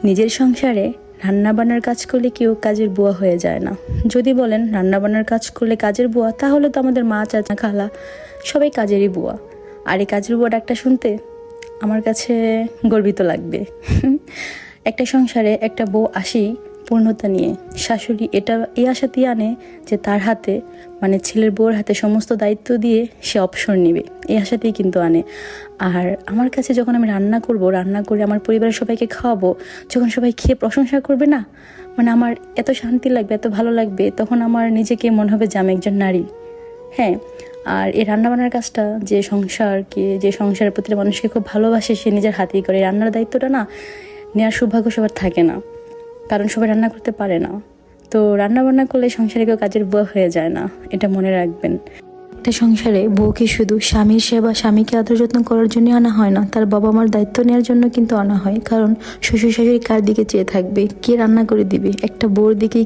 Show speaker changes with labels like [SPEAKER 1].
[SPEAKER 1] নিজের সংসারে রান্নাবান্নার কাজ করলে কেউ কাজের বুয়া হয়ে যায় না। যদি বলেন রান্নাবান্নার কাজ করলে কাজের বুয়া, তাহলে তো আমাদের মা, চাচা, খালা সবাই কাজেরই বুয়া। আর এই কাজের বুয়া ডাকটা শুনতে আমার কাছে গর্বিত লাগবে। একটা সংসারে একটা বউ আসেই পূর্ণতা নিয়ে। শাশুড়ি এই আশাতেই আনে যে তার হাতে, মানে ছেলের বউর হাতে সমস্ত দায়িত্ব দিয়ে সে অবসর নেবে, এই আশাতেই কিন্তু আনে। আর আমার কাছে যখন আমি রান্না করে আমার পরিবারের সবাইকে খাওয়াবো, যখন সবাই খেয়ে প্রশংসা করবে না, মানে আমার এত শান্তি লাগবে, এত ভালো লাগবে, তখন আমার নিজেকে মনে হবে যে আমি একজন নারী। হ্যাঁ, আর এই রান্নাবান্নার কাজটা যে সংসারের প্রতিটা মানুষকে খুব ভালোবাসে, সে নিজের হাতেই করে। রান্নার দায়িত্বটা না নেওয়ার সৌভাগ্য সবার থাকে না, কারণ সবাই রান্না করতে পারে না। তো রান্না বান্না করলে সংসারে কেউ কাজের বুয়া হয়ে যায় না, এটা মনে রাখবেন। একটা সংসারে বউকে শুধু স্বামীর সেবা, স্বামীকে আদর যত্ন করার জন্য আনা হয় না, তার বাবা মার দায়িত্ব নেওয়ার জন্য কিন্তু আনা হয়। কারণ শ্বশুর শাশুড়ি কার দিকে চেয়ে থাকবে, কে রান্না করে দিবে, একটা বউর দিকেই